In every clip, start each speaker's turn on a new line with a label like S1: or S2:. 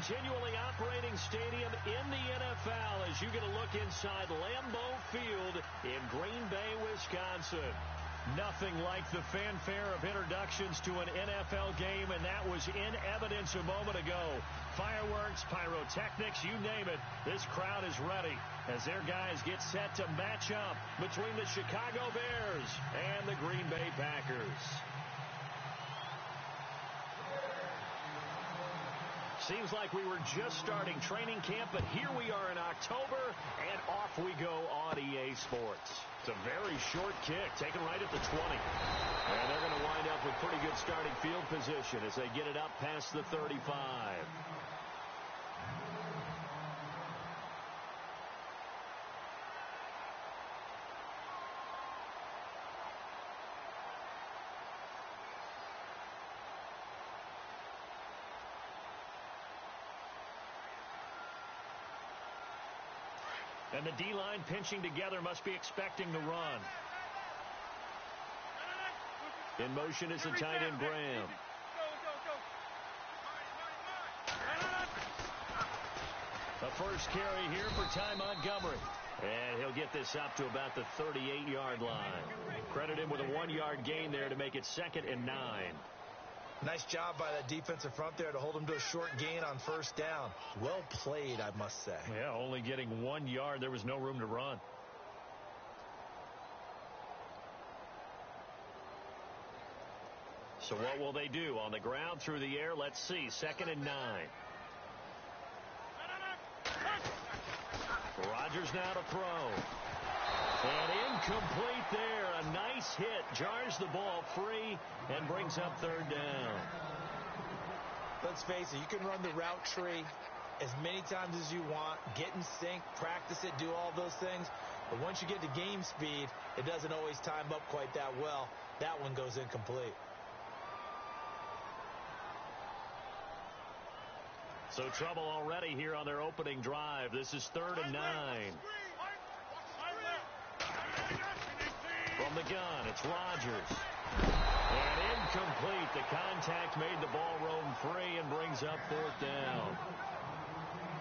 S1: continually operating stadium in the NFL as you get a look inside Lambeau Field in Green Bay, Wisconsin. Nothing like the fanfare of introductions to an NFL game, and that was in evidence a moment ago. Fireworks, pyrotechnics, you name it. This crowd is ready as their guys get set to match up between the Chicago Bears and the Green Bay Packers. Seems like we were just starting training camp, but here we are in October, and off we go on EA Sports. It's a very short kick, taken right at the 20. And they're going to wind up with pretty good starting field position as they get it up past the 35. And the D-line pinching together must be expecting the run. In motion is the tight end, Graham. A first carry here for Ty Montgomery. And he'll get this up to about the 38-yard line. Credit him with a 1-yard gain there to make it 2nd and 9.
S2: Nice job by that defensive front there to hold him to a short gain on first down. Well played, I must say.
S1: Yeah, only getting 1 yard. There was no room to run. So what will they do? On the ground, through the air, let's see. 2nd and 9. Rodgers now to throw. And incomplete there. A nice hit. Jars the ball free and brings up 3rd down.
S2: Let's face it, you can run the route tree as many times as you want, get in sync, practice it, do all those things. But once you get to game speed, it doesn't always time up quite that well. That one goes incomplete.
S1: So trouble already here on their opening drive. This is 3rd and 9. From the gun, it's Rodgers. And incomplete. The contact made the ball roam free and brings up 4th down.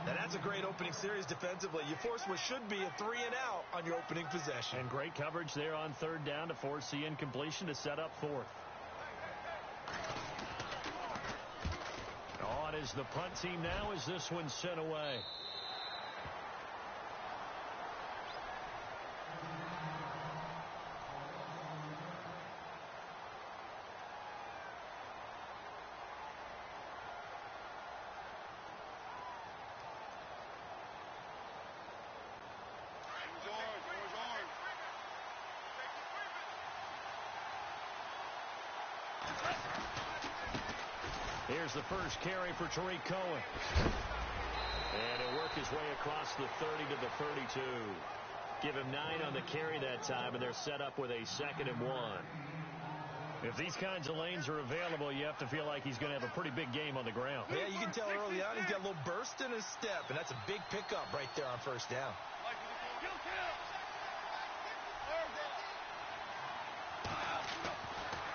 S2: Now that's a great opening series defensively. You force what should be a 3-and-out on your opening possession.
S1: And great coverage there on 3rd down to force the incompletion to set up 4th. On is the punt team now as this one's sent away. Here's the first carry for Tariq Cohen. And he'll work his way across the 30 to the 32. Give him 9 on the carry that time, and they're set up with a 2nd and 1. If these kinds of lanes are available, you have to feel like he's going to have a pretty big game on the ground.
S2: Yeah, you can tell early on he's got a little burst in his step, and that's a big pickup right there on 1st down.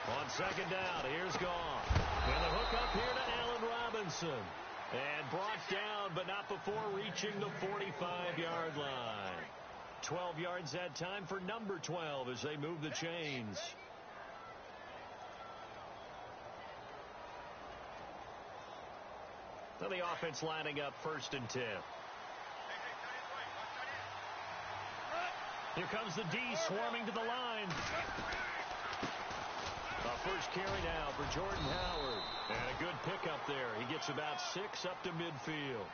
S1: On 2nd down, here's Goff. And the hook up here to Allen Robinson. And brought down, but not before reaching the 45-yard line. 12 yards that time for number 12 as they move the chains. So the offense lining up 1st and 10. Here comes the D swarming to the line. A first carry now for Jordan Howard. And a good pickup there. He gets about 6 up to midfield.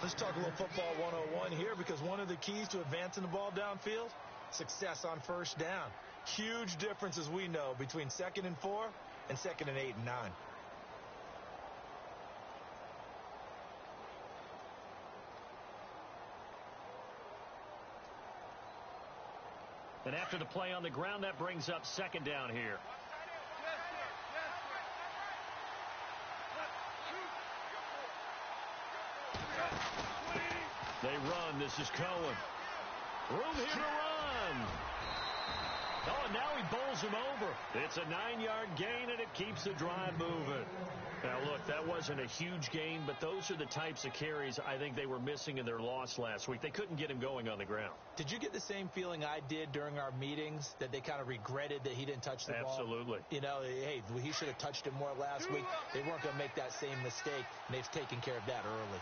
S2: Let's talk a little football 101 here, because one of the keys to advancing the ball downfield, success on 1st down. Huge difference, as we know, between 2nd and 4 and 2nd and 8 and 9.
S1: And after the play on the ground, that brings up 2nd down here. They run. This is Cohen. Room here to run. Oh, and now he bowls him over. It's a 9-yard gain, and it keeps the drive moving. Now, look, that wasn't a huge gain, but those are the types of carries I think they were missing in their loss last week. They couldn't get him going on the ground.
S2: Did you get the same feeling I did during our meetings, that they kind of regretted that he didn't touch the ball?
S1: Absolutely.
S2: You know, hey, he should have touched it more last week. They weren't going to make that same mistake, and they've taken care of that early.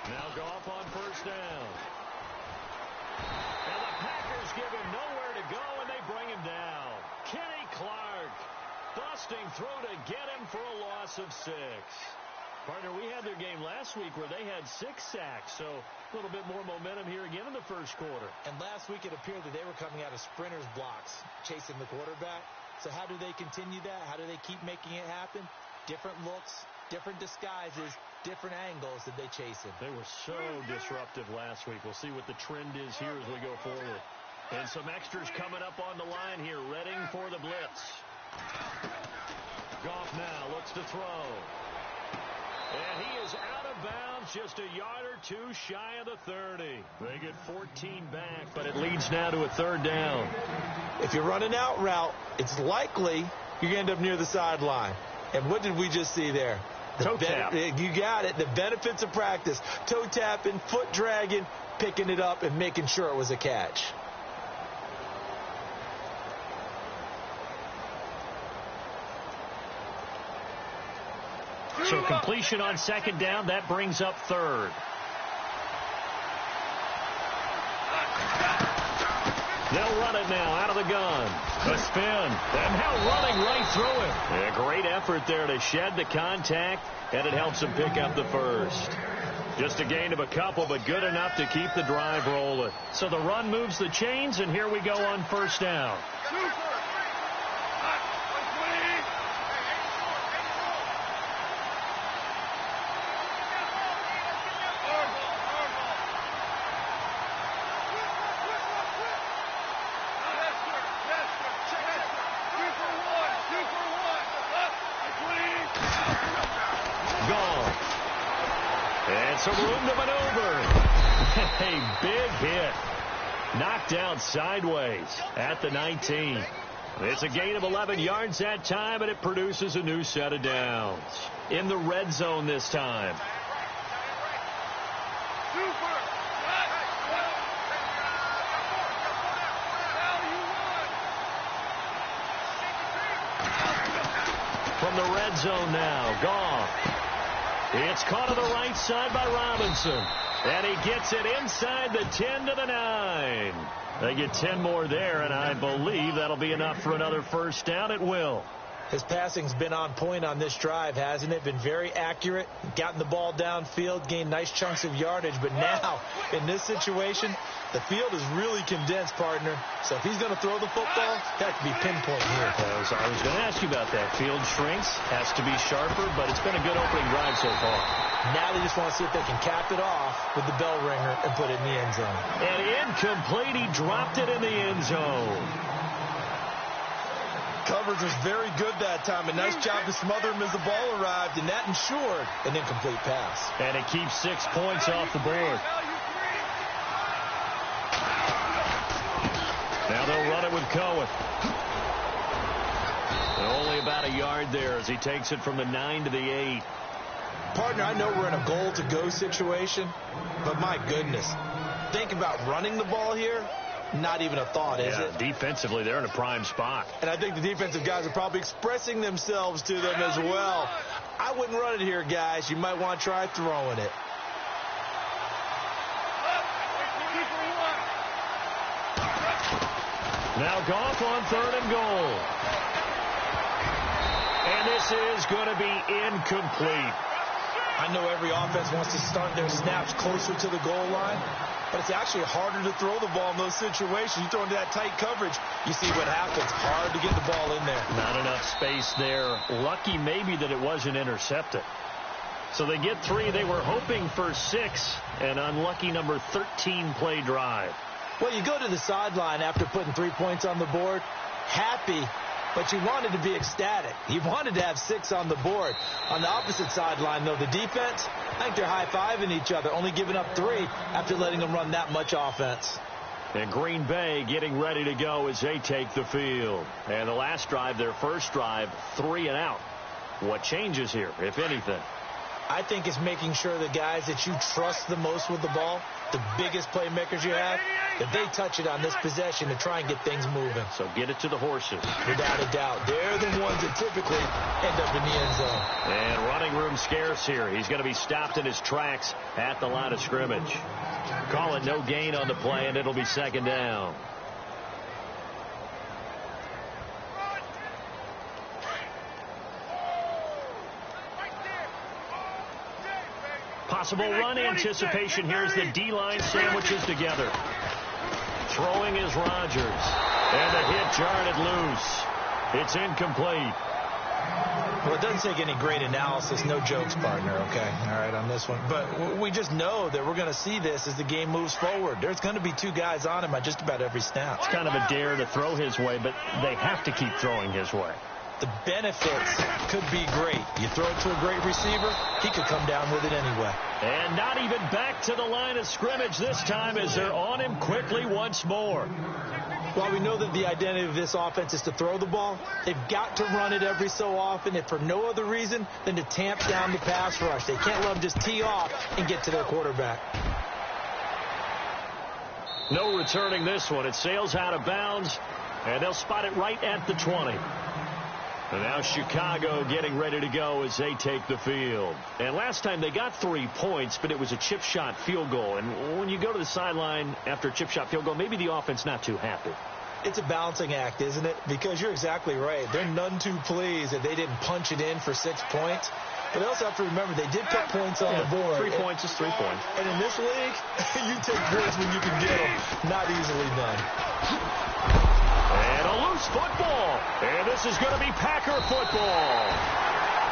S1: Now Goff on first down. And the Packers give him nowhere to go, and they bring him down. Kenny Clark busting through to get him for a loss of 6. Partner, we had their game last week where they had 6 sacks, so a little bit more momentum here again in the first quarter.
S2: And last week it appeared that they were coming out of sprinters blocks, chasing the quarterback. So how do they continue that? How do they keep making it happen? Different looks, different disguises, different angles that they chase him.
S1: They were so disruptive last week. We'll see what the trend is here as we go forward. And some extras coming up on the line here, readying for the blitz. Goff now looks to throw. And he is out of bounds, just a yard or two shy of the 30. They get 14 back, but it leads now to a third down.
S2: If you're running out route, it's likely you're going to end up near the sideline. And what did we just see there?
S1: Toe tap.
S2: You got it. The benefits of practice. Toe tapping, foot dragging, picking it up, and making sure it was a catch.
S1: So completion on second down, that brings up third. They'll run it now out of the gun. A spin. And now running right through it. A great effort there to shed the contact, and it helps him pick up the first. Just a gain of a couple, but good enough to keep the drive rolling. So the run moves the chains, and here we go on first down. Some room to maneuver. A big hit. Knocked down sideways at the 19. It's a gain of 11 yards that time, and it produces a new set of downs. In the red zone this time. From the red zone now, Goff. It's caught on the right side by Robinson. And he gets it inside the 10 to the 9. They get 10 more there, and I believe that'll be enough for another first down. It will.
S2: His passing's been on point on this drive, hasn't it? Been very accurate, gotten the ball downfield, gained nice chunks of yardage. But now, in this situation, the field is really condensed, partner. So if he's going to throw the football, that could be pinpoint here.
S1: I was going to ask you about that. Field shrinks, has to be sharper, but it's been a good opening drive so far.
S2: Now they just want to see if they can cap it off with the bell ringer and put it in the end zone.
S1: And incomplete, he dropped it in the end zone.
S2: Coverage was very good that time. A nice job to smother him as the ball arrived, and that ensured an incomplete pass.
S1: And it keeps 6 points off the board. Now they'll run it with Cohen. And only about a yard there as he takes it from the 9 to the 8.
S2: Partner, I know we're in a goal-to-go situation, but my goodness. Think about running the ball here. Not even a thought, is it?
S1: Defensively, they're in a prime spot.
S2: And I think the defensive guys are probably expressing themselves to them as well. I wouldn't run it here, guys. You might want to try throwing it.
S1: Now Goff on 3rd and goal. And this is going to be incomplete.
S2: I know every offense wants to start their snaps closer to the goal line, but it's actually harder to throw the ball in those situations. You throw into that tight coverage, you see what happens. Hard to get the ball in there.
S1: Not enough space there. Lucky maybe that it wasn't intercepted. So they get 3. They were hoping for 6. An unlucky number 13 play drive.
S2: Well, you go to the sideline after putting 3 points on the board, happy, but you wanted to be ecstatic. You wanted to have 6 on the board. On the opposite sideline, though, the defense, I think they're high-fiving each other, only giving up 3 after letting them run that much offense.
S1: And Green Bay getting ready to go as they take the field. And the last drive, their first drive, 3 and out. What changes here, if anything?
S2: I think it's making sure the guys that you trust the most with the ball, the biggest playmakers you have, that they touch it on this possession to try and get things moving.
S1: So get it to the horses.
S2: Without a doubt. They're the ones that typically end up in the end zone.
S1: And running room scarce here. He's going to be stopped in his tracks at the line of scrimmage. Call it no gain on the play, and it'll be second down. Possible run anticipation. Here's the D-line sandwiches together. Throwing is Rodgers. And the hit jarred loose. It's incomplete.
S2: Well, it doesn't take any great analysis. No jokes, partner, okay? All right, on this one. But we just know that we're going to see this as the game moves forward. There's going to be 2 guys on him at just about every snap.
S1: It's kind of a dare to throw his way, but they have to keep throwing his way.
S2: The benefits could be great. You throw it to a great receiver, he could come down with it anyway.
S1: And not even back to the line of scrimmage this time as they're on him quickly once more.
S2: While we know that the identity of this offense is to throw the ball, they've got to run it every so often, if for no other reason than to tamp down the pass rush. They can't let them just tee off and get to their quarterback.
S1: No returning this one. It sails out of bounds, and they'll spot it right at the 20. And now Chicago getting ready to go as they take the field. And last time they got 3 points, but it was a chip shot field goal. And when you go to the sideline after a chip shot field goal, maybe the offense not too happy.
S2: It's a balancing act, isn't it? Because you're exactly right. They're none too pleased that they didn't punch it in for 6 points. But they also have to remember they did put points on the board.
S1: 3 points is 3 points.
S2: And in this league, you take points when you can get them. Not easily done.
S1: And a loose football. And this is going to be Packer football.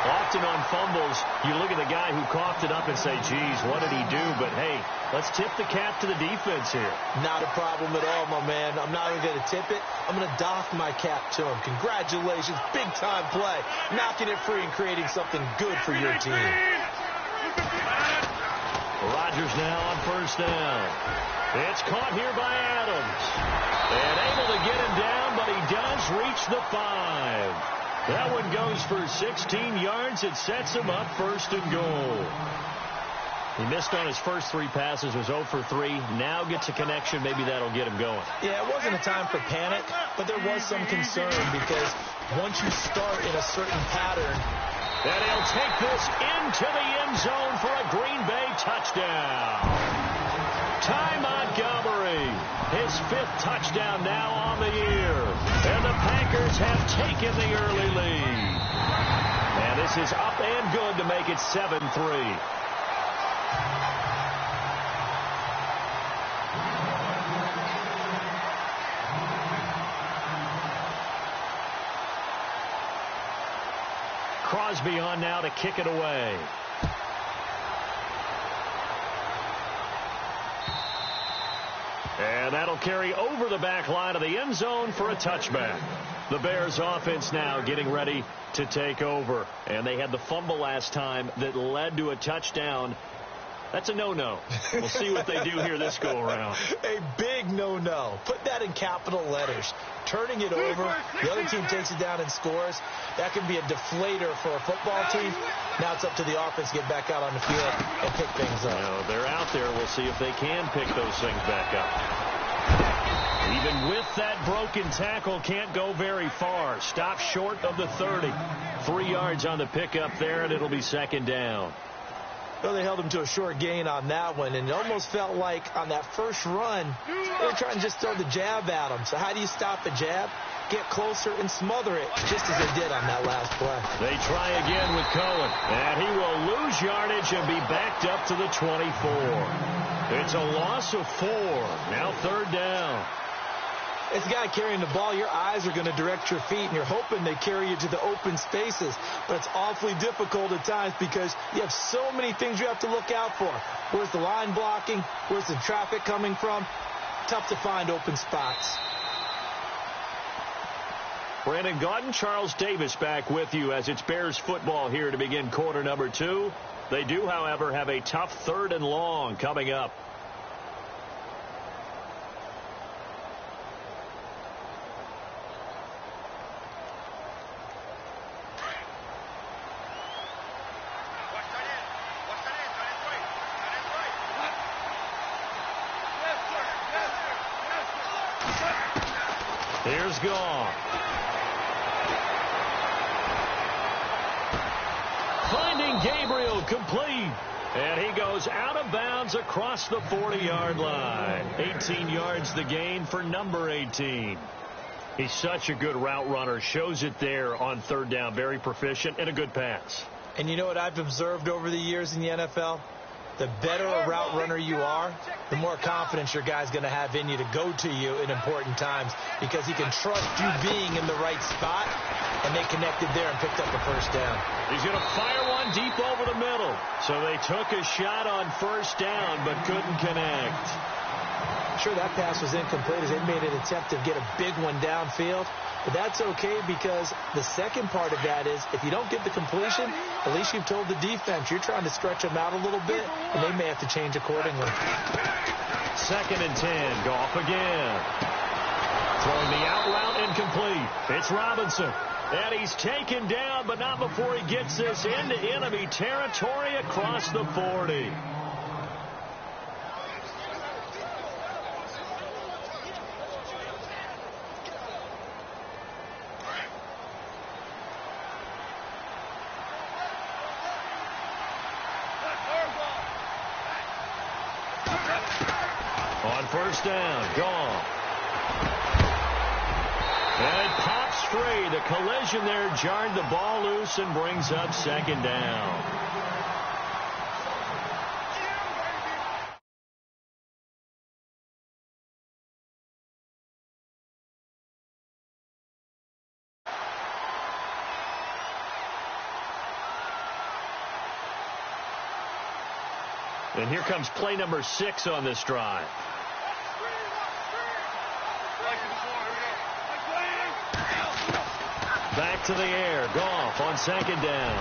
S1: Often on fumbles, you look at the guy who coughed it up and say, geez, what did he do? But, hey, let's tip the cap to the defense here.
S2: Not a problem at all, my man. I'm not even going to tip it. I'm going to doff my cap to him. Congratulations. Big-time play. Knocking it free and creating something good for your team.
S1: Rodgers now on first down. It's caught here by Adams. And able to get him down, but he does reach the 5. That one goes for 16 yards. It sets him up first and goal. He missed on his first 3 passes, was 0 for 3. Now gets a connection. Maybe that'll get him going.
S2: Yeah, it wasn't a time for panic, but there was some concern because once you start in a certain pattern.
S1: And he'll take this into the end zone for a Green Bay touchdown. Ty Montgomery, his 5th touchdown now on the year. And the Packers have taken the early lead. And this is up and good to make it 7-3. Crosby on now to kick it away. And that'll carry over the back line of the end zone for a touchback. The Bears offense now getting ready to take over. And they had the fumble last time that led to a touchdown. That's a no-no. We'll see what they do here this go-around.
S2: A big no-no. Put that in capital letters. Turning it over, the other team takes it down and scores. That can be a deflator for a football team. Now it's up to the offense to get back out on the field and pick things up.
S1: No, they're out there. We'll see if they can pick those things back up. Even with that broken tackle, can't go very far. Stop short of the 30. 3 yards on the pickup there, and it'll be second down.
S2: Well, they held him to a short gain on that one, and it almost felt like on that first run, they were trying to just throw the jab at him. So how do you stop a jab? Get closer and smother it, just as they did on that last play.
S1: They try again with Cohen, and he will lose yardage and be backed up to the 24. It's a loss of 4. Now third down.
S2: As a guy carrying the ball, your eyes are going to direct your feet, and you're hoping they carry you to the open spaces. But it's awfully difficult at times because you have so many things you have to look out for. Where's the line blocking? Where's the traffic coming from? tough to find open spots.
S1: Brandon Gaudin, Charles Davis back with you as it's Bears football here to begin quarter number 2. They do, however, have a tough 3rd and long coming up. Here's Gone. Finding Gabriel complete. And he goes out of bounds across the 40-yard line. 18 yards the gain for number 18. He's such a good route runner. Shows it there on 3rd down. Very proficient and a good pass.
S2: And you know what I've observed over the years in the NFL? The better a route runner you are, the more confidence your guy's going to have in you to go to you in important times because he can trust you being in the right spot, and they connected there and picked up the 1st down.
S1: He's going to fire one deep over the middle. So they took a shot on 1st down but couldn't connect.
S2: I'm sure that pass was incomplete as they made an attempt to get a big one downfield. But that's okay because the second part of that is if you don't get the completion, at least you've told the defense you're trying to stretch them out a little bit, and they may have to change accordingly.
S1: 2nd and 10. Goff again. Throwing the out route incomplete. It's Robinson. And he's taken down, but not before he gets this into enemy territory across the 40. On 1st down, Gone. And it pops free. The collision there jarred the ball loose and brings up 2nd down. And here comes play number 6 on this drive. Back to the air. Goff on 2nd down.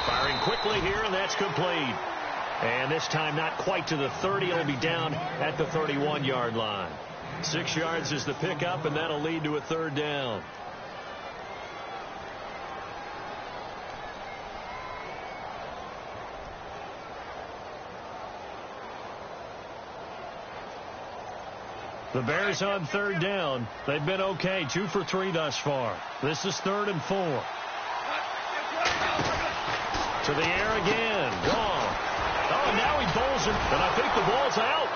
S1: Firing quickly here, and that's complete. And this time not quite to the 30. It'll be down at the 31-yard line. 6 yards is the pickup, and that'll lead to a 3rd down. The Bears on 3rd down. They've been okay. 2 for 3 thus far. This is 3rd and 4. To the air again. Gone. Oh, now he bowls him, and I think the ball's out.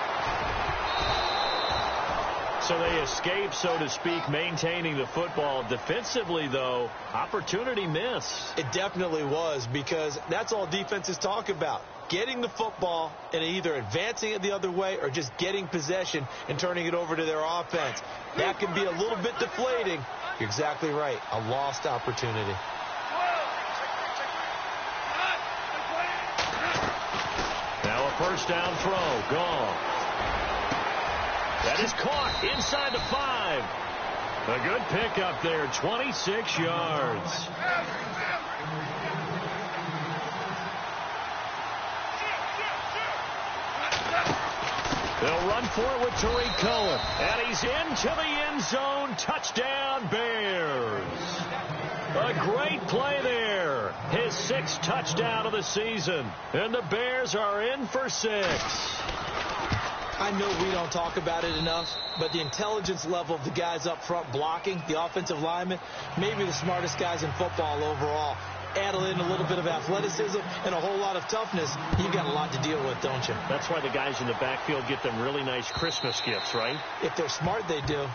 S1: So they escape, so to speak, maintaining the football. Defensively, though, opportunity miss.
S2: It definitely was because that's all defenses talk about. Getting the football and either advancing it the other way or just getting possession and turning it over to their offense. That can be a little bit deflating. You're exactly right. A lost opportunity.
S1: Now a 1st down throw. Gone. That is caught inside the 5. A good pickup there. 26 yards. They'll run for it with Tariq Cohen. And he's into the end zone. Touchdown, Bears. A great play there. His 6th touchdown of the season. And the Bears are in for 6.
S2: I know we don't talk about it enough, but the intelligence level of the guys up front blocking, the offensive linemen, maybe the smartest guys in football overall. Add in a little bit of athleticism and a whole lot of toughness, you've got a lot to deal with, don't you?
S1: That's why the guys in the backfield get them really nice Christmas gifts, right?
S2: If they're smart, they do.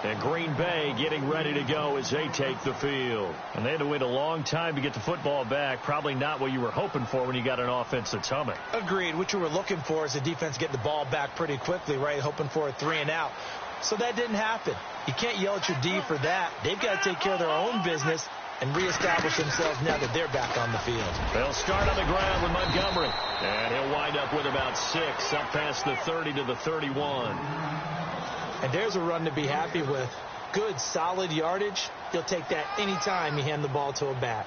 S1: And Green Bay getting ready to go as they take the field. And they had to wait a long time to get the football back. Probably not what you were hoping for when you got an offense that's humming.
S2: Agreed. What you were looking for is the defense getting the ball back pretty quickly, right? Hoping for a 3 and out. So that didn't happen. You can't yell at your D for that. They've got to take care of their own business and reestablish themselves now that they're back on the field.
S1: They'll start on the ground with Montgomery. And he'll wind up with about 6, up past the 30 to the 31.
S2: And there's a run to be happy with. Good, solid yardage. He'll take that anytime you hand the ball to a back.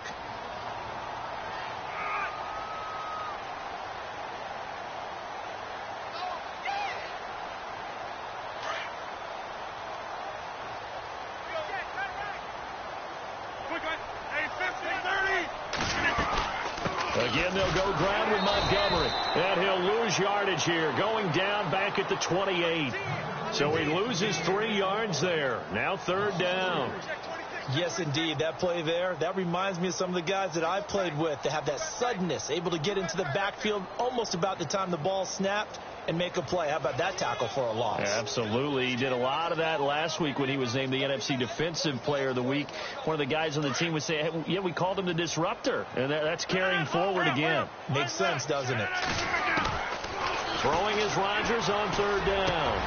S1: Again, they'll go ground with Montgomery. And he'll lose yardage here, going down back at the 28. So he loses 3 yards there. Now 3rd down.
S2: Yes, indeed. That play there, that reminds me of some of the guys that I played with. They have that suddenness, able to get into the backfield almost about the time the ball snapped and make a play. How about that tackle for a loss?
S1: Absolutely. He did a lot of that last week when he was named the NFC Defensive Player of the Week. One of the guys on the team would say, hey, yeah, we called him the disruptor. And that's carrying forward again.
S2: Makes sense, doesn't it?
S1: Throwing is Rodgers on 3rd down.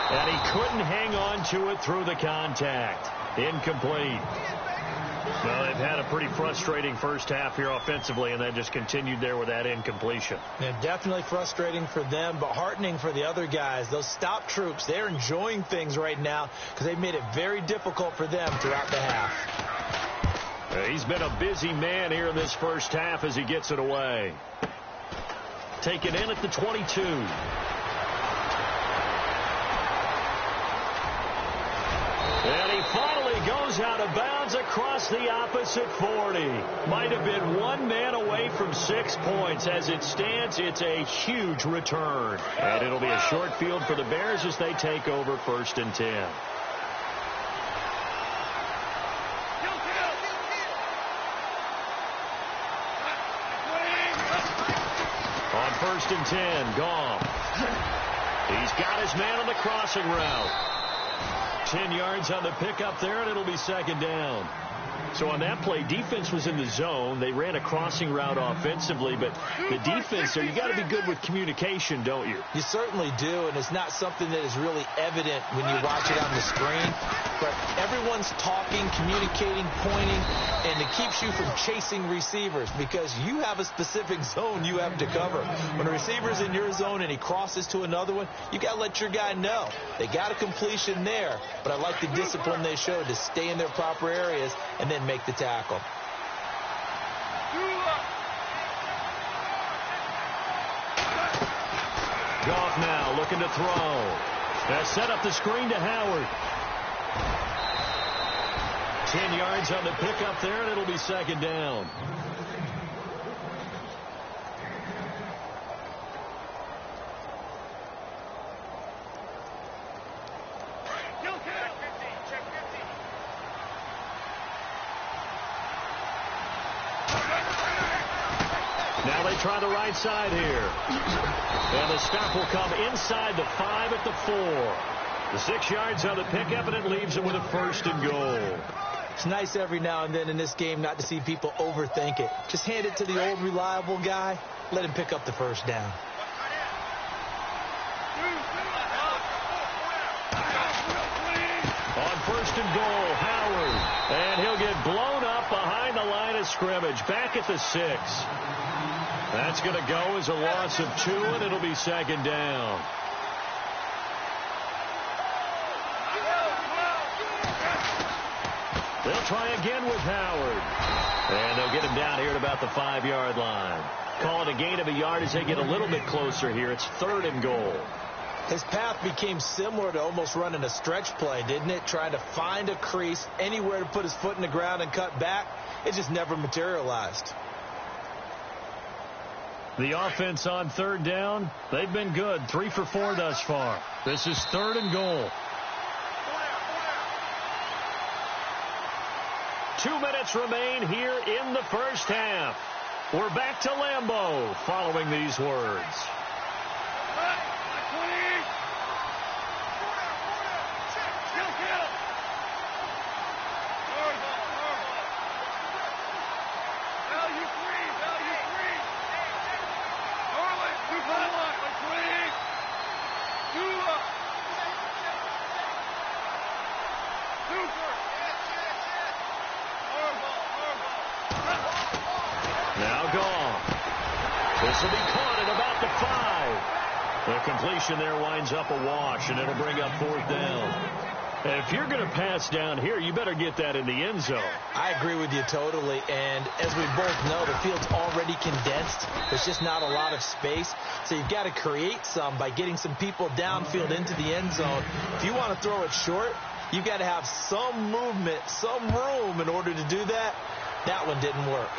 S1: And he couldn't hang on to it through the contact. Incomplete. Well, they've had a pretty frustrating first half here offensively, and that just continued there with that incompletion.
S2: Yeah, definitely frustrating for them, but heartening for the other guys. Those stop troops, they're enjoying things right now because they've made it very difficult for them throughout the half.
S1: He's been a busy man here in this first half as he gets it away. Taken in at the 22. And he finally goes out of bounds across the opposite 40. Might have been 1 man away from 6 points. As it stands, it's a huge return. And it'll be a short field for the Bears as they take over 1st and 10. On 1st and 10, Goff. He's got his man on the crossing route. 10 yards on the pickup there, and it'll be 2nd down. So on that play, defense was in the zone. They ran a crossing route offensively, but the defense there, you got to be good with communication, don't you?
S2: You certainly do, and it's not something that is really evident when you watch it on the screen. But everyone's talking, communicating, pointing, and it keeps you from chasing receivers because you have a specific zone you have to cover. When a receiver's in your zone and he crosses to another one, you got to let your guy know. They got a completion there, but I like the discipline they showed to stay in their proper areas and then make the tackle.
S1: Goff now looking to throw. Set up the screen to Howard. 10 yards on the pickup there, and it'll be 2nd down. Now they try the right side here. And the stop will come inside the 5 at the 4. The 6 yards on the pickup, and it leaves them with a 1st and goal.
S2: It's nice every now and then in this game not to see people overthink it. Just hand it to the old reliable guy. Let him pick up the 1st down.
S1: On 1st and goal, Howard. And he'll get blown up behind the line of scrimmage. Back at the 6. That's going to go as a loss of 2, and it'll be 2nd down. They'll try again with Howard. And they'll get him down here at about the 5-yard line. Call it a gain of a yard as they get a little bit closer here. It's 3rd and goal.
S2: His path became similar to almost running a stretch play, didn't it? Trying to find a crease, anywhere to put his foot in the ground and cut back. It just never materialized.
S1: The offense on 3rd down, they've been good. 3 for 4 thus far. This is 3rd and goal. 2 minutes remain here in the first half. We're back to Lambeau following these words. Now gone. This will be caught at about the 5. The completion there winds up a wash, and it'll bring up 4th down. If you're going to pass down here, you better get that in the end zone.
S2: I agree with you totally, and as we both know, the field's already condensed. There's just not a lot of space, so you've got to create some by getting some people downfield into the end zone. If you want to throw it short, you've got to have some movement, some room in order to do that. That one didn't work.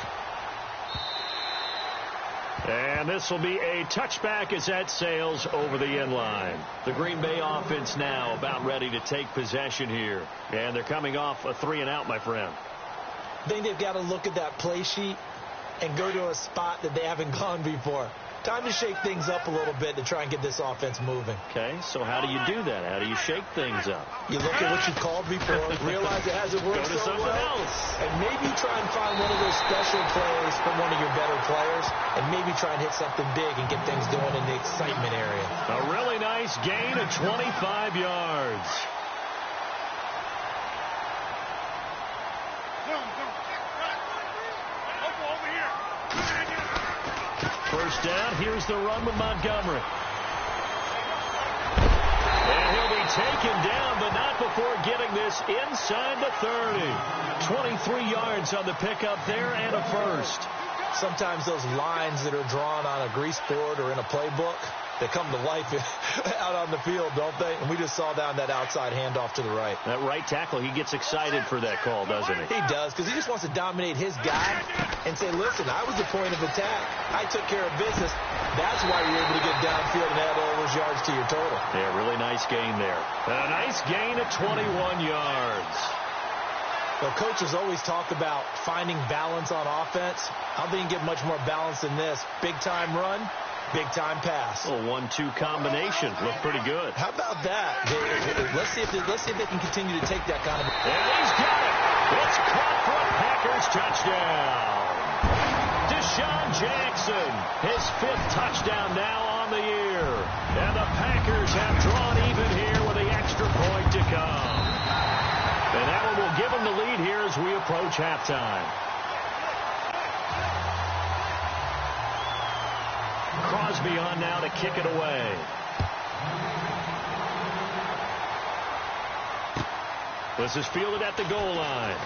S1: And this will be a touchback as that sails over the end line. The Green Bay offense now about ready to take possession here. And they're coming off a 3-and-out, my friend.
S2: I think they've got to look at that play sheet and go to a spot that they haven't gone before. Time to shake things up a little bit to try and get this offense moving.
S1: Okay, so how do you do that? How do you shake things up?
S2: You look at what you called before, realize it hasn't worked
S1: Go to
S2: so
S1: something
S2: well,
S1: else.
S2: and maybe try and find one of those special plays from one of your better players, and maybe try and hit something big and get things going in the excitement area.
S1: A really nice gain of 25 yards. First down, here's the run with Montgomery. And he'll be taken down, but not before getting this inside the 30. 23 yards on the pickup there and a first.
S2: Sometimes those lines that are drawn on a grease board or in a playbook, they come to life out on the field, don't they? And we just saw down that outside handoff to the right.
S1: That right tackle, he gets excited for that call, doesn't he?
S2: He does, because he just wants to dominate his guy and say, listen, I was the point of attack. I took care of business. That's why you're able to get downfield and add all those yards to your total.
S1: Yeah, really nice gain there. A nice gain of 21 yards.
S2: Well, coaches always talk about finding balance on offense. I don't think you can get much more balance than this. Big-time run, big-time pass.
S1: A 1-2 combination. Looked pretty good.
S2: How about that? Let's see if they can continue to take that kind of...
S1: And he's got it. It's caught for a Packers touchdown. Deshaun Jackson, his 5th touchdown now on the year. And the Packers have drawn even here with the extra point to come. And that one will give them the lead here as we approach halftime. Crosby on now to kick it away. This is fielded at the goal line.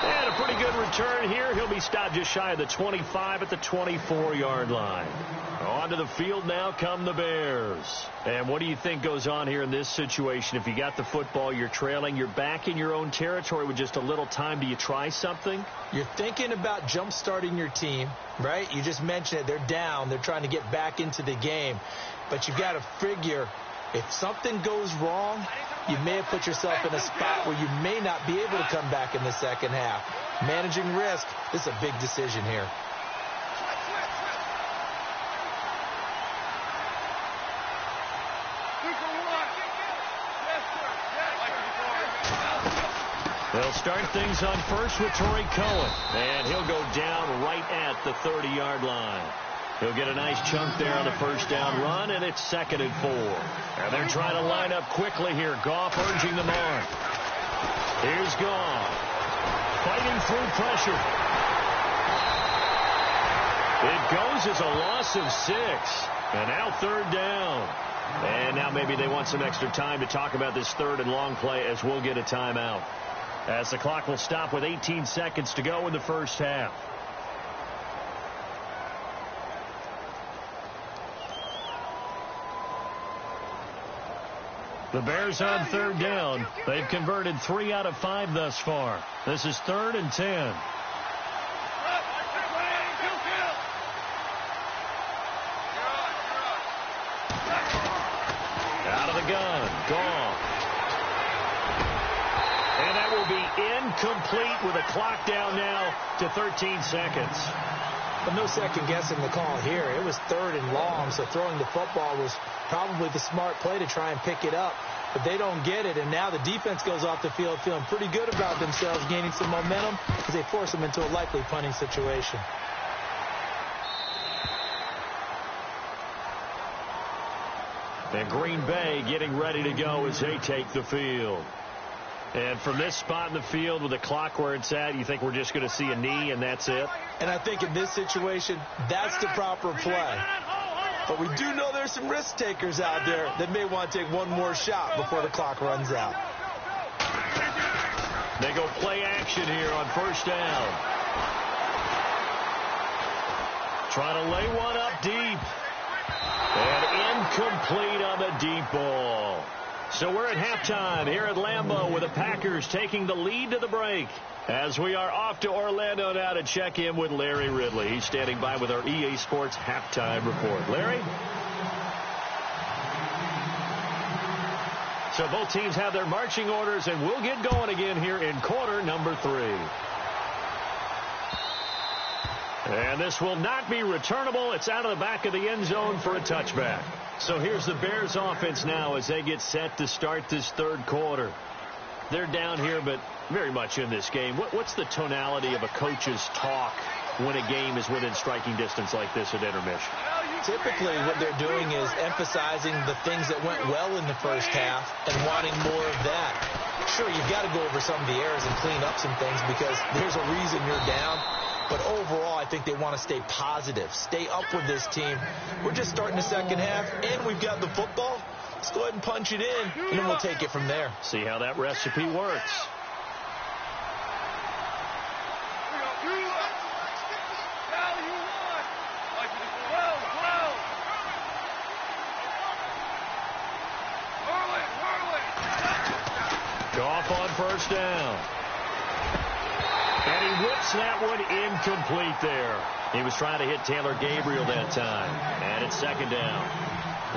S1: And a pretty good return here. He'll be stopped just shy of the 25 at the 24-yard line. Onto the field now come the Bears. And what do you think goes on here in this situation? If you got the football, you're trailing, you're back in your own territory with just a little time. Do you try something?
S2: You're thinking about jump-starting your team, right? You just mentioned it. They're down. They're trying to get back into the game. But you've got to figure if something goes wrong, you may have put yourself in a spot where you may not be able to come back in the second half. Managing risk, this is a big decision here.
S1: They'll start things on first with Torrey Cohen. And he'll go down right at the 30-yard line. He'll get a nice chunk there on the first down run, and it's 2nd and 4. And they're trying to line up quickly here. Goff urging them on. Here's Goff. Fighting through pressure. It goes as a loss of 6. And now 3rd down. And now maybe they want some extra time to talk about this 3rd and long play as we'll get a timeout. As the clock will stop with 18 seconds to go in the first half. The Bears on 3rd down. They've converted 3 out of 5 thus far. This is 3rd and 10. Out of the gun. Gone. And that will be incomplete with a clock down now to 13 seconds.
S2: But no second guessing the call here. It was 3rd and long, so throwing the football was probably the smart play to try and pick it up. But they don't get it, and now the defense goes off the field feeling pretty good about themselves, gaining some momentum as they force them into a likely punting situation.
S1: And Green Bay getting ready to go as they take the field. And from this spot in the field with the clock where it's at, you think we're just going to see a knee and that's it?
S2: And I think in this situation, that's the proper play. But we do know there's some risk takers out there that may want to take one more shot before the clock runs out.
S1: They go play action here on first down. Trying to lay one up deep. And incomplete on the deep ball. So we're at halftime here at Lambeau with the Packers taking the lead to the break. As we are off to Orlando now to check in with Larry Ridley. He's standing by with our EA Sports halftime report. Larry? So both teams have their marching orders, and we'll get going again here in quarter number 3. And this will not be returnable. It's out of the back of the end zone for a touchback. So here's the Bears offense now as they get set to start this third quarter. They're down here, but very much in this game. What's the tonality of a coach's talk when a game is within striking distance like this at intermission?
S2: Typically, what they're doing is emphasizing the things that went well in the first half and wanting more of that. Sure, you've got to go over some of the errors and clean up some things because there's a reason you're down. But overall, I think they want to stay positive, stay up with this team. We're just starting the second half, and we've got the football. Let's go ahead and punch it in, and then we'll take it from there.
S1: See how that recipe works. Goff on first down. And he whips that one incomplete there. He was trying to hit Taylor Gabriel that time. And it's second down.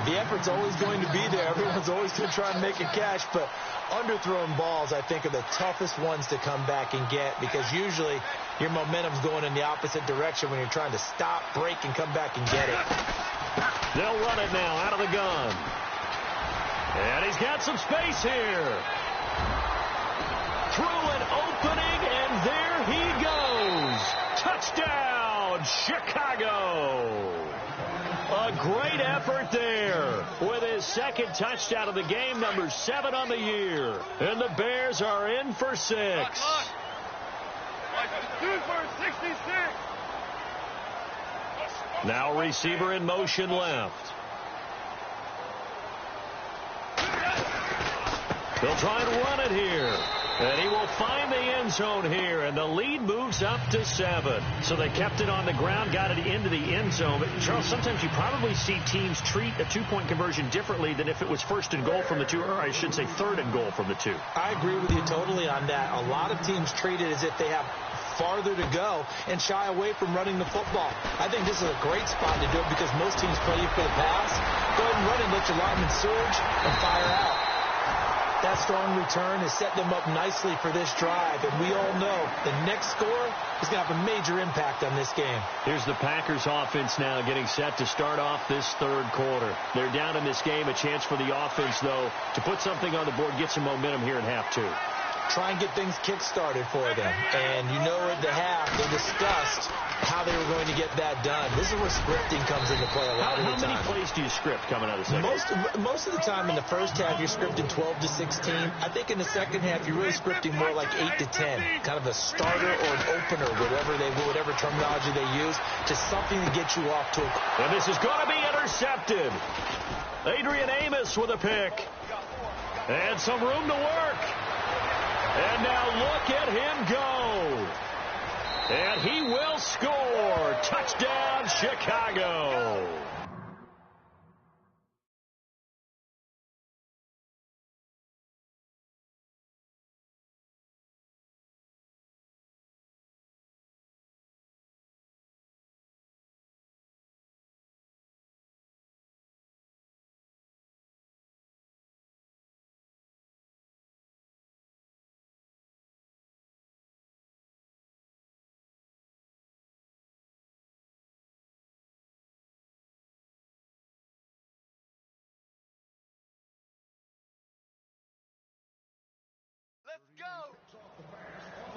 S2: The effort's always going to be there. Everyone's always going to try and make a catch. But underthrown balls, I think, are the toughest ones to come back and get because usually your momentum's going in the opposite direction when you're trying to stop, break, and come back and get it.
S1: They'll run it now out of the gun. And he's got some space here. Through an opening, and there he goes. Touchdown, Chicago. A great effort there with his second touchdown of the game, number 7 on the year. And the Bears are in for 6. Now receiver in motion left. They'll try and run it here. And he will find the end zone here, and the lead moves up to 7. So they kept it on the ground, got it into the end zone. But, Charles, sometimes you probably see teams treat a two-point conversion differently than if it was first and goal from the 2, or I should say third and goal from the 2.
S2: I agree with you totally on that. A lot of teams treat it as if they have farther to go and shy away from running the football. I think this is a great spot to do it because most teams play you for the pass. Go ahead and run it, let your lineman surge, and fire out. That strong return has set them up nicely for this drive, and we all know the next score is going to have a major impact on this game.
S1: Here's the Packers offense now getting set to start off this third quarter. They're down in this game. A chance for the offense, though, to put something on the board, get some momentum here in half 2.
S2: Try and get things kick-started for them. And you know at the half, they discussed how they were going to get that done. This is where scripting comes into play a lot of the time.
S1: How many plays do you script coming out of the second?
S2: Most of the time in the first half, you're scripting 12 to 16. I think in the second half, you're really scripting more like 8 to 10. Kind of a starter or an opener, whatever terminology they use, just something to get you off to a...
S1: And this is going to be intercepted. Adrian Amos with a pick. And some room to work. And now look at him go. And he will score. Touchdown, Chicago.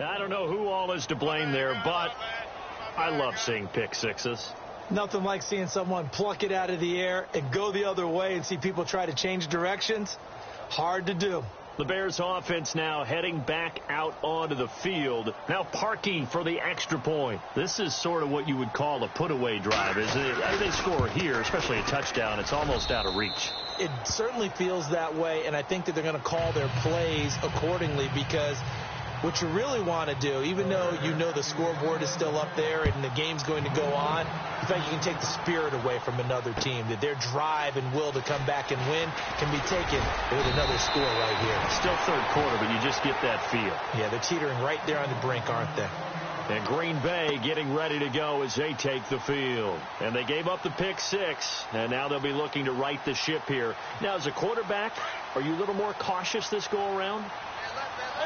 S1: I don't know who all is to blame there, but I love seeing pick sixes.
S2: Nothing like seeing someone pluck it out of the air and go the other way and see people try to change directions. Hard to do.
S1: The Bears offense now heading back out onto the field. Now parking for the extra point. This is sort of what you would call a put-away drive, isn't it? As they score here, especially a touchdown, it's almost out of reach.
S2: It certainly feels that way, and I think that they're going to call their plays accordingly, because what you really want to do, even though you know the scoreboard is still up there and the game's going to go on, in fact, you can take the spirit away from another team, that their drive and will to come back and win can be taken with another score right here.
S1: Still third quarter, but you just get that feel.
S2: Yeah, they're teetering right there on the brink, aren't they?
S1: And Green Bay getting ready to go as they take the field. And they gave up the pick 6, and now they'll be looking to right the ship here. Now, as a quarterback, are you a little more cautious this go-around?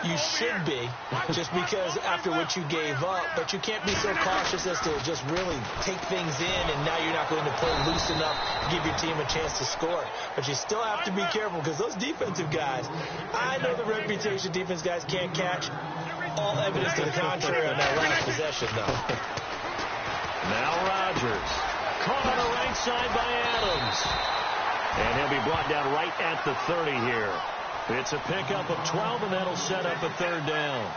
S2: You should be, just because after what you gave up, but you can't be so cautious as to just really take things in, and now you're not going to play loose enough to give your team a chance to score. But you still have to be careful, because those defensive guys, I know the reputation defense guys can't catch. All evidence to the contrary on that last possession, though.
S1: Now Rodgers, caught on the right side by Adams. And he'll be brought down right at the 30 here. It's a pickup of 12, and that'll set up a third down.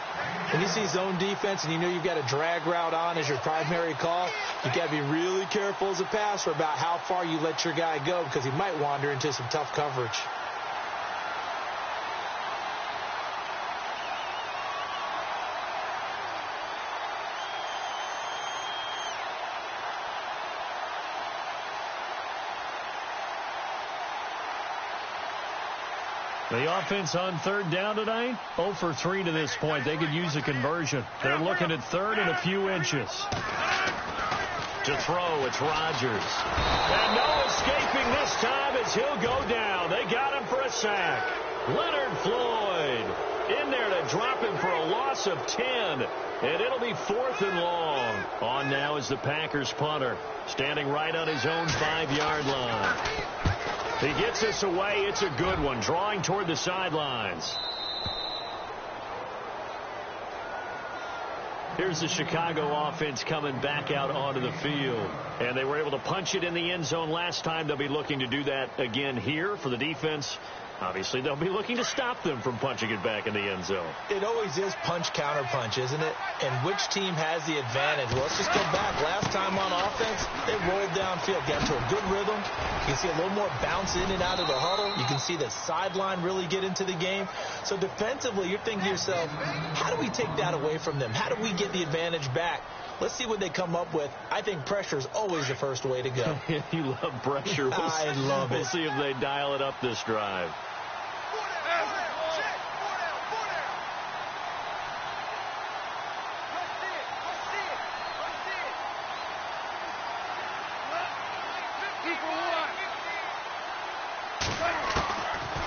S2: When you see zone defense and you know you've got a drag route on as your primary call, you've got to be really careful as a passer about how far you let your guy go, because he might wander into some tough coverage.
S1: The offense on third down tonight, 0 for 3 to this point. They could use a conversion. They're looking at third and a few inches. To throw, it's Rodgers. And no escaping this time as he'll go down. They got him for a sack. Leonard Floyd in there to drop him for a loss of 10. And it'll be 4th and long. On now is the Packers punter, standing right on his own 5-yard line. He gets us away. It's a good one, drawing toward the sidelines. Here's the Chicago offense coming back out onto the field. And they were able to punch it in the end zone last time. They'll be looking to do that again here for the defense. Obviously, they'll be looking to stop them from punching it back in the end zone.
S2: It always is punch, counter punch, isn't it? And which team has the advantage? Well, let's just go back. Last time on offense, they rolled downfield, got into a good rhythm. You can see a little more bounce in and out of the huddle. You can see the sideline really get into the game. So defensively, you're thinking to yourself, how do we take that away from them? How do we get the advantage back? Let's see what they come up with. I think pressure is always the first way to go.
S1: You love pressure.
S2: I love it.
S1: We'll see if they dial it up this drive.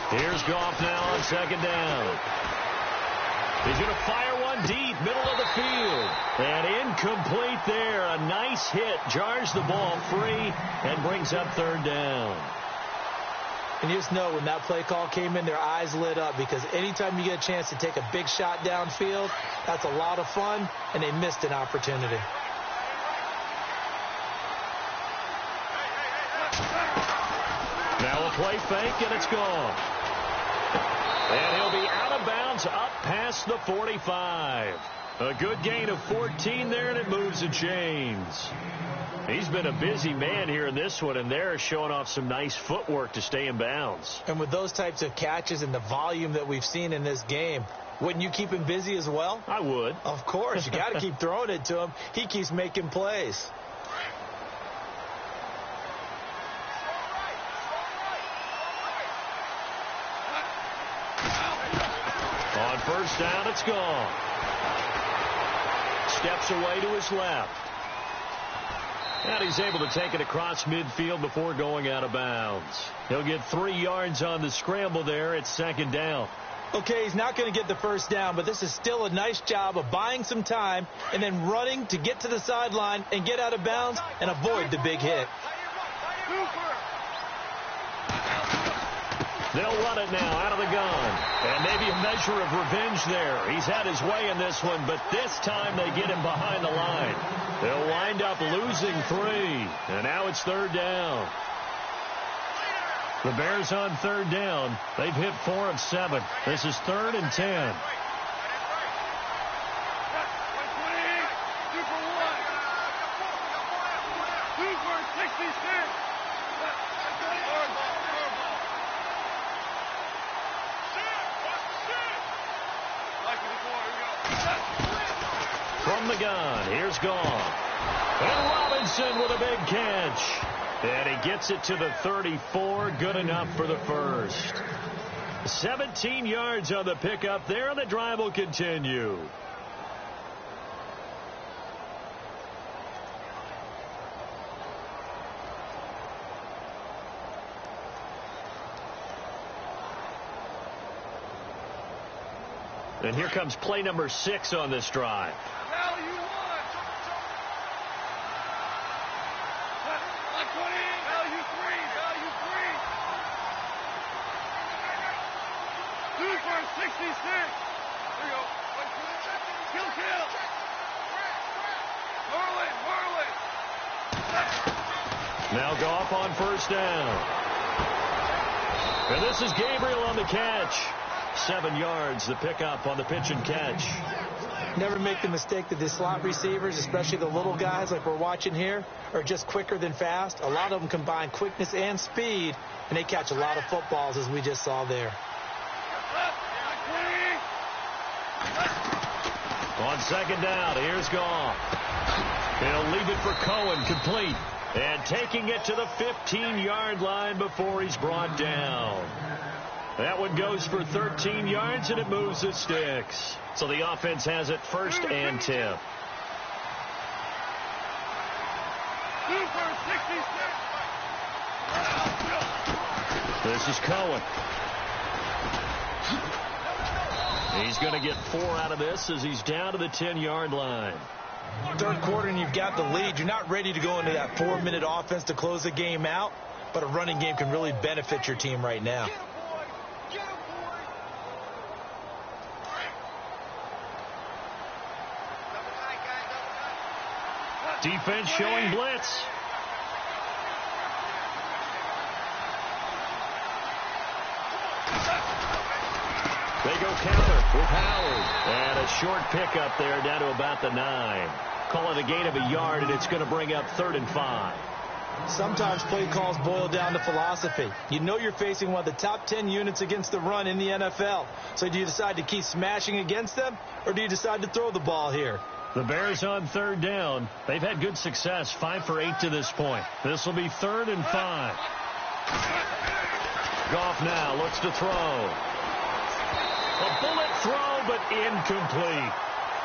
S1: Here's Goff now on second down. He's going to fire one deep, middle of the field. And incomplete there. A nice hit. Jars the ball free and brings up third down.
S2: And you just know when that play call came in, their eyes lit up, because anytime you get a chance to take a big shot downfield, that's a lot of fun, and they missed an opportunity.
S1: Now a play fake, and it's gone. And he'll be out of bounds up past the 45. A good gain of 14 there, and it moves the chains. He's been a busy man here in this one, and they're showing off some nice footwork to stay in bounds.
S2: And with those types of catches and the volume that we've seen in this game, wouldn't you keep him busy as well?
S1: I would.
S2: Of course. You got to keep throwing it to him. He keeps making plays.
S1: On first down, it's gone. Steps away to his left. And he's able to take it across midfield before going out of bounds. He'll get 3 yards on the scramble there. It's second down.
S2: Okay, he's not going to get the first down, but this is still a nice job of buying some time and then running to get to the sideline and get out of bounds and avoid the big hit.
S1: They'll run it now out of the gun. And maybe a measure of revenge there. He's had his way in this one, but this time they get him behind the line. They'll wind up losing 3. And now it's third down. The Bears on third down. They've hit 4 of 7. This is 3rd and 10. From the gun, here's Gone. And Robinson with a big catch. And he gets it to the 34. Good enough for the first. 17 yards on the pickup there, and the drive will continue. And here comes play number 6 on this drive. Now Goff on first down. And this is Gabriel on the catch. 7 yards, the pickup on the pitch and catch.
S2: Never make the mistake that the slot receivers, especially the little guys like we're watching here, are just quicker than fast. A lot of them combine quickness and speed, and they catch a lot of footballs, as we just saw there.
S1: On second down, here's Goff. He'll leave it for Cohen, complete. And taking it to the 15-yard line before he's brought down. That one goes for 13 yards, and it moves the sticks. So the offense has it 1st and 10. This is Cohen. He's going to get 4 out of this as he's down to the 10-yard line.
S2: Third quarter and you've got the lead. You're not ready to go into that 4-minute offense to close the game out, but a running game can really benefit your team right now.
S1: Defense showing blitz. They go counter with Howard. And a short pickup there down to about the 9. Call it a gain of a yard, and it's going to bring up 3rd and 5.
S2: Sometimes play calls boil down to philosophy. You know you're facing one of the top 10 units against the run in the NFL. So do you decide to keep smashing against them, or do you decide to throw the ball here?
S1: The Bears on third down. They've had good success, 5 for 8 to this point. This will be 3rd and 5. Goff now looks to throw. A bullet throw, but incomplete.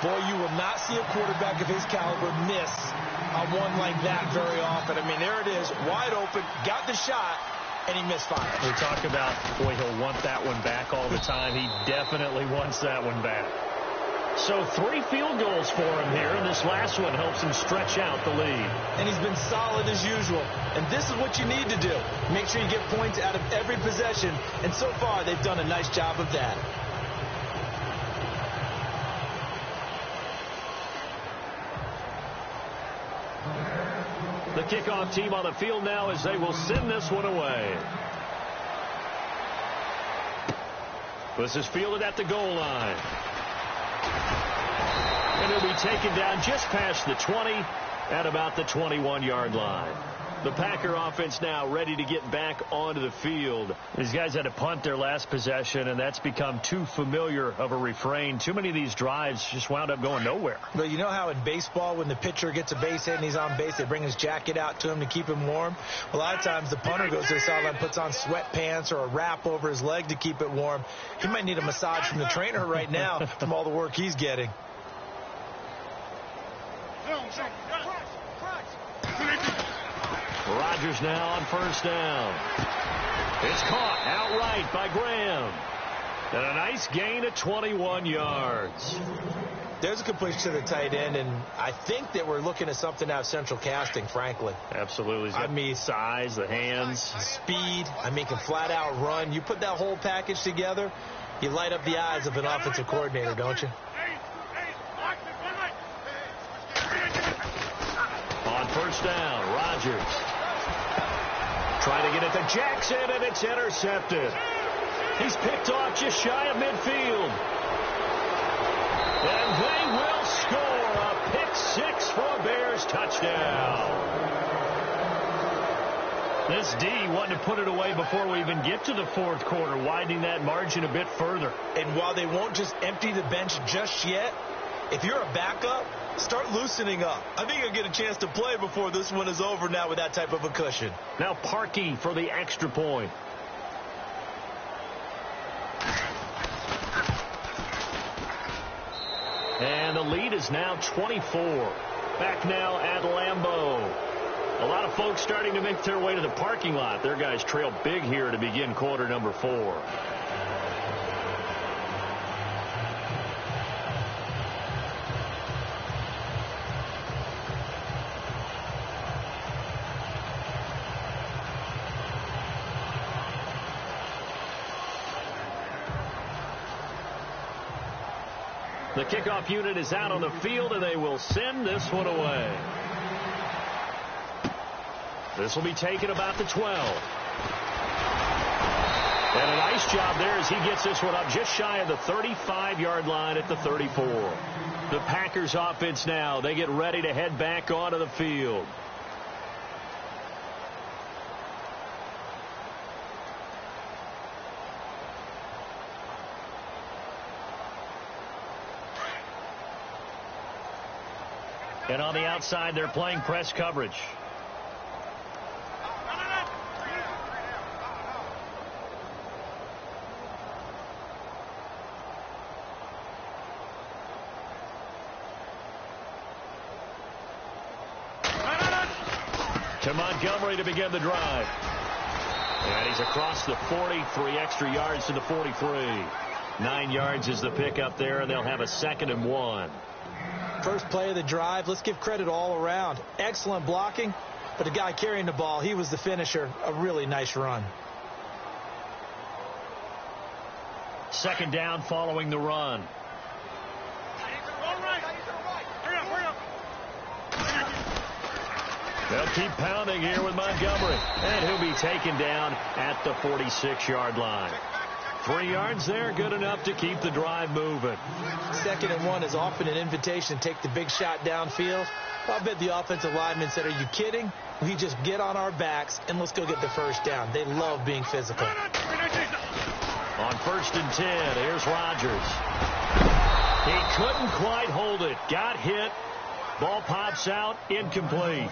S2: Boy, you will not see a quarterback of his caliber miss on one like that very often. I mean, there it is, wide open, got the shot, and he misfired.
S1: We talk about, boy, he'll want that one back all the time. He definitely wants that one back. So 3 field goals for him here, and this last one helps him stretch out the lead.
S2: And he's been solid as usual. And this is what you need to do. Make sure you get points out of every possession, and so far they've done a nice job of that.
S1: The kickoff team on the field now as they will send this one away. This is fielded at the goal line. And it'll be taken down just past the 20 at about the 21-yard line. The Packer offense now ready to get back onto the field. These guys had to punt their last possession, and that's become too familiar of a refrain. Too many of these drives just wound up going nowhere.
S2: But you know how in baseball, when the pitcher gets a base hit and he's on base, they bring his jacket out to him to keep him warm? A lot of times the punter goes to the sideline, puts on sweatpants or a wrap over his leg to keep it warm. He might need a massage from the trainer right now from all the work he's getting.
S1: Rodgers now on first down. It's caught outright by Graham. And a nice gain of 21 yards.
S2: There's a completion to the tight end, and I think that we're looking at something out of central casting, frankly.
S1: Absolutely. I mean, size, the hands.
S2: Speed. I mean, can flat out run. You put that whole package together, you light up the eyes of an offensive coordinator, don't you? On
S1: first down, Rodgers. Trying to get it to Jackson, and it's intercepted. He's picked off just shy of midfield. And they will score a pick six for a Bears touchdown. This D wanted to put it away before we even get to the fourth quarter, widening that margin a bit further.
S2: And while they won't just empty the bench just yet, if you're a backup, start loosening up. I think you'll get a chance to play before this one is over now with that type of a cushion.
S1: Now Parkey for the extra point. And the lead is now 24. Back now at Lambeau. A lot of folks starting to make their way to the parking lot. Their guys trail big here to begin quarter number 4. The kickoff unit is out on the field, and they will send this one away. This will be taken about the 12. And a nice job there as he gets this one up just shy of the 35-yard line at the 34. The Packers offense now, they get ready to head back onto the field. And on the outside, they're playing press coverage. To Montgomery to begin the drive. And he's across the 40, 3 extra yards to the 43. 9 yards is the pickup there, and they'll have a 2nd and 1.
S2: First play of the drive, let's give credit all around. Excellent blocking, but the guy carrying the ball, he was the finisher. A really nice run.
S1: 2nd down following the run. They'll keep pounding here with Montgomery. And he'll be taken down at the 46-yard line. 3 yards there, good enough to keep the drive moving.
S2: 2nd and 1 is often an invitation to take the big shot downfield. I bet the offensive lineman said, are you kidding? We just get on our backs and let's go get the first down. They love being physical.
S1: On 1st and 10, here's Rodgers. He couldn't quite hold it. Got hit. Ball pops out, incomplete.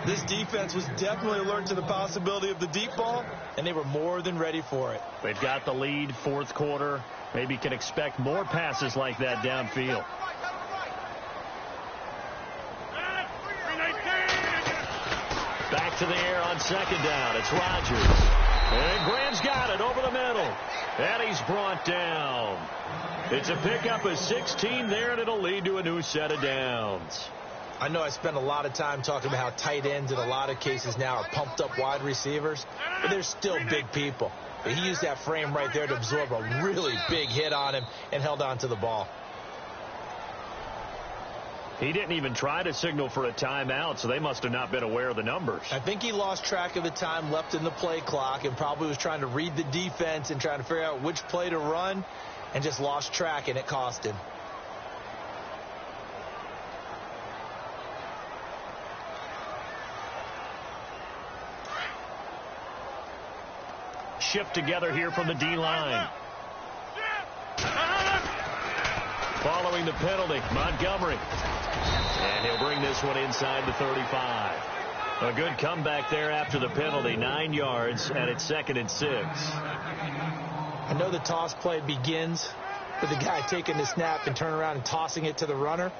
S2: This defense was definitely alert to the possibility of the deep ball, and they were more than ready for it.
S1: They've got the lead, fourth quarter. Maybe can expect more passes like that downfield. Back to the air on 2nd down. It's Rodgers. And Graham's got it over the middle. And he's brought down. It's a pickup of 16 there, and it'll lead to a new set of downs.
S2: I know I spent a lot of time talking about how tight ends in a lot of cases now are pumped up wide receivers, but they're still big people. But he used that frame right there to absorb a really big hit on him and held on to the ball.
S1: He didn't even try to signal for a timeout, so they must have not been aware of the numbers.
S2: I think he lost track of the time left in the play clock and probably was trying to read the defense and trying to figure out which play to run and just lost track, and it cost him.
S1: Shift together here from the D-line. Following the penalty, Montgomery. And he'll bring this one inside the 35. A good comeback there after the penalty. 9 yards, and it's 2nd and 6.
S2: I know the toss play begins with the guy taking the snap and turn around and tossing it to the runner.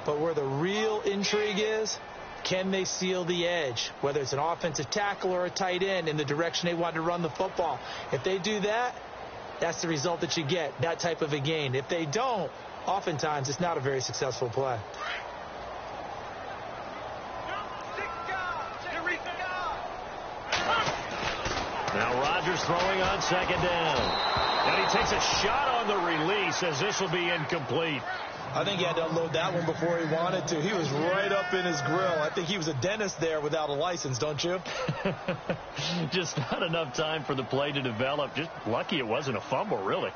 S2: But where the real intrigue is, can they seal the edge, whether it's an offensive tackle or a tight end, in the direction they want to run the football? If they do that, that's the result that you get, that type of a gain. If they don't, oftentimes it's not a very successful play.
S1: Now Rodgers throwing on 2nd down. And he takes a shot on the release as this will be incomplete.
S2: I think he had to unload that one before he wanted to. He was right up in his grill. I think he was a dentist there without a license, don't you?
S1: Just not enough time for the play to develop. Just lucky it wasn't a fumble, really.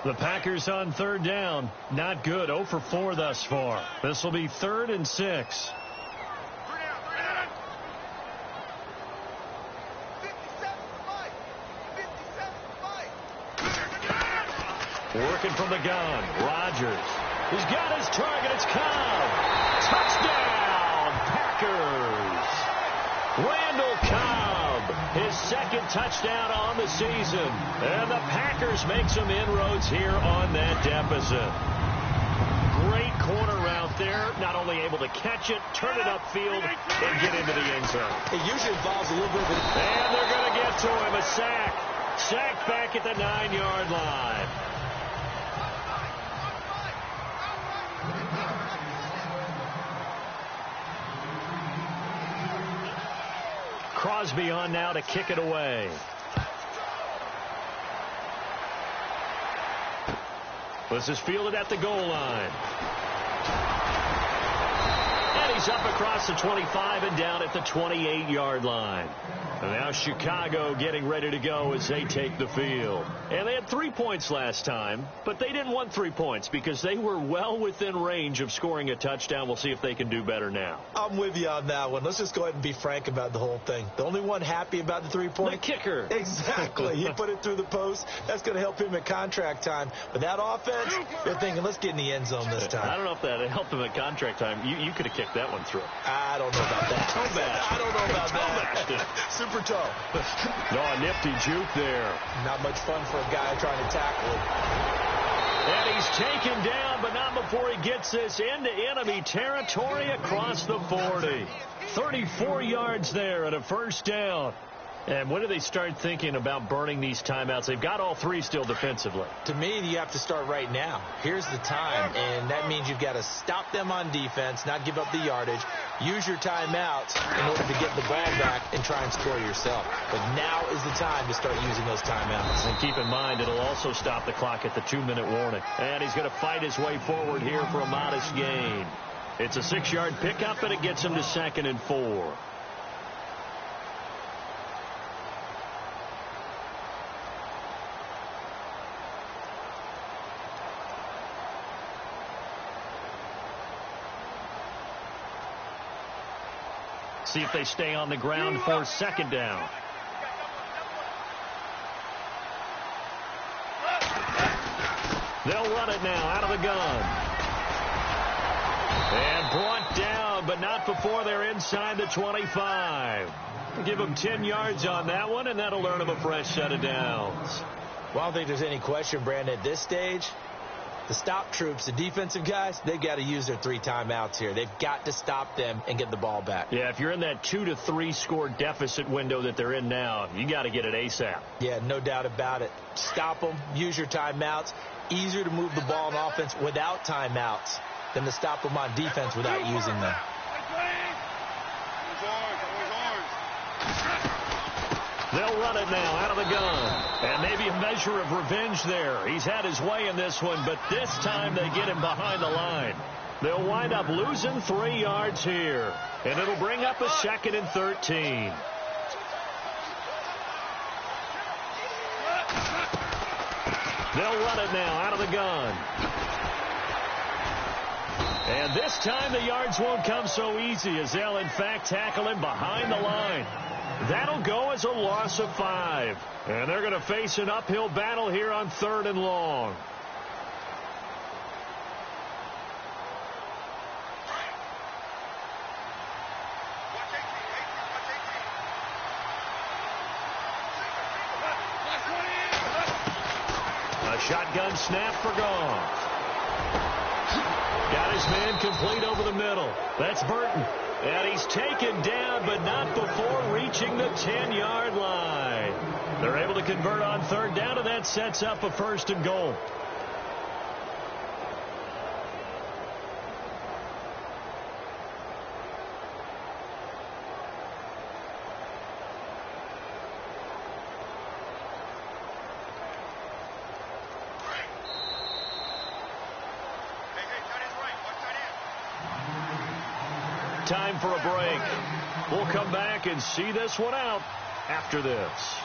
S1: The Packers on third down. Not good. 0 for 4 thus far. This will be 3rd and 6. Working from the gun. Rodgers. He's got his target. It's Cobb. Touchdown, Packers. Randall Cobb, his 2nd touchdown on the season. And the Packers make some inroads here on that deficit. Great corner route there. Not only able to catch it, turn it upfield, and get into the end zone.
S2: It usually involves a little bit of it.
S1: And they're going to get to him. A sack. Sack back at the 9-yard line. Crosby on now to kick it away. This is fielded at the goal line. And he's up across the 25 and down at the 28-yard line. And now Chicago getting ready to go as they take the field. And they had 3 points last time, but they didn't want 3 points because they were well within range of scoring a touchdown. We'll see if they can do better now.
S2: I'm with you on that one. Let's just go ahead and be frank about the whole thing. The only one happy about the 3-point?
S1: The kicker.
S2: Exactly. He put it through the post. That's going to help him at contract time. But that offense, they're thinking, let's get in the end zone this time.
S1: I don't know if that helped him at contract time. You could have kicked that one through.
S2: I don't know about that.
S1: I
S2: don't know about that. Super toe.
S1: No, a nifty juke there.
S2: Not much fun for a guy trying to tackle him.
S1: And he's taken down, but not before he gets this into enemy territory across the 40. 34 yards there at a 1st down. And when do they start thinking about burning these timeouts? They've got all 3 still defensively.
S2: To me, you have to start right now. Here's the time, and that means you've got to stop them on defense, not give up the yardage, use your timeouts in order to get the ball back and try and score yourself. But now is the time to start using those timeouts.
S1: And keep in mind, it'll also stop the clock at the 2-minute warning. And he's going to fight his way forward here for a modest gain. It's a 6-yard pickup, and it gets him to 2nd and 4. See if they stay on the ground for 2nd down. They'll run it now out of the gun. And brought down, but not before they're inside the 25. Give them 10 yards on that one, and that'll earn them a fresh set of downs.
S2: Well, I don't think there's any question, Brandon, at this stage. The stop troops, the defensive guys, they've got to use their 3 timeouts here. They've got to stop them and get the ball back.
S1: Yeah, if you're in that 2 to 3 score deficit window that they're in now, you got to get it ASAP.
S2: Yeah, no doubt about it. Stop them, use your timeouts. Easier to move the ball on offense without timeouts than to stop them on defense without using them.
S1: They'll run it now out of the gun. And maybe a measure of revenge there. He's had his way in this one, but this time they get him behind the line. They'll wind up losing 3 yards here. And it'll bring up a 2nd and 13. They'll run it now out of the gun. And this time the yards won't come so easy as they'll in fact tackle him behind the line. That'll go as a loss of 5. And they're going to face an uphill battle here on 3rd and long. A shotgun snap for Goff. Got his man complete over the middle. That's Burton. And he's taken down, but not before reaching the 10-yard line. They're able to convert on 3rd down, and that sets up a 1st and goal. Time for a break. We'll come back and see this one out after this.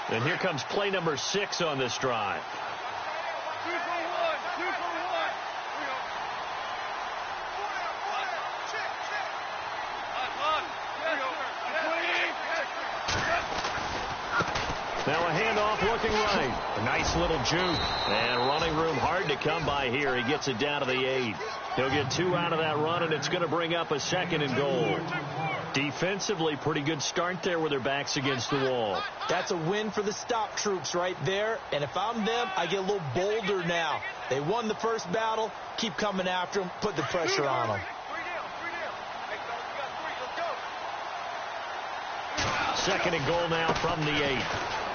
S1: And here comes play number 6 on this drive.
S3: 2 for 1. 2 for 1.
S1: Now a handoff looking right. A nice little juke. And running room hard to come by here. He gets it down to the 8. He'll get 2 out of that run, and it's going to bring up a 2nd and goal. Defensively, pretty good start there with their backs against the wall.
S2: That's a win for the stop troops right there. And if I'm them, I get a little bolder now. They won the first battle. Keep coming after them. Put the pressure on them.
S1: 2nd and goal now from the 8.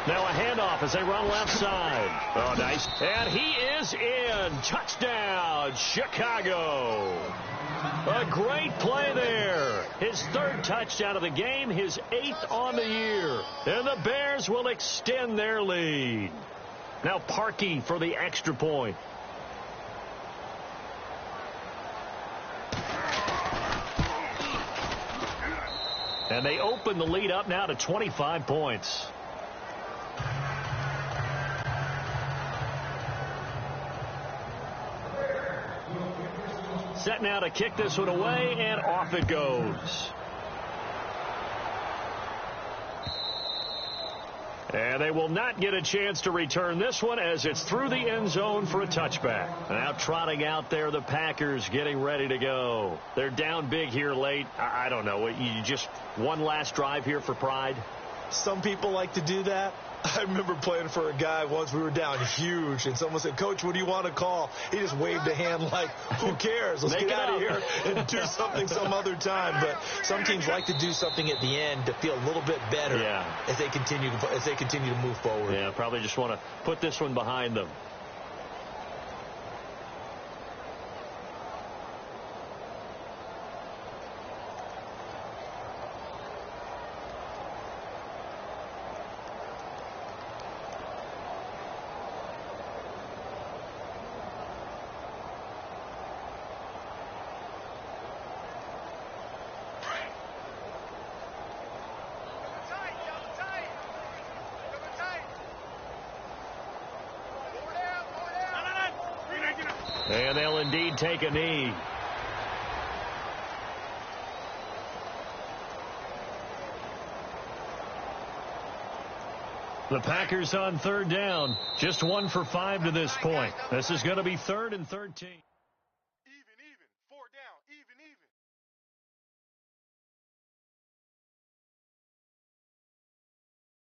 S1: Now a handoff as they run left side. Oh, nice. And he is in. Touchdown, Chicago. A great play there. His 3rd touchdown of the game, his 8th on the year. And the Bears will extend their lead. Now Parkey for the extra point. And they open the lead up now to 25 points. Set now to kick this one away, and off it goes. And they will not get a chance to return this one as it's through the end zone for a touchback. Now trotting out there, the Packers getting ready to go. They're down big here late. I don't know. You just one last drive here for pride?
S2: Some people like to do that. I remember playing for a guy once. We were down huge, and someone said, "Coach, what do you want to call?" He just waved a hand like, who cares? Let's get out of here and do something some other time. But some teams like to do something at the end to feel a little bit better as they continue to move forward.
S1: Yeah, probably just want to put this one behind them. And they'll indeed take a knee. The Packers on 3rd down. Just 1 for 5 to this point. This is going to be 3rd and 13.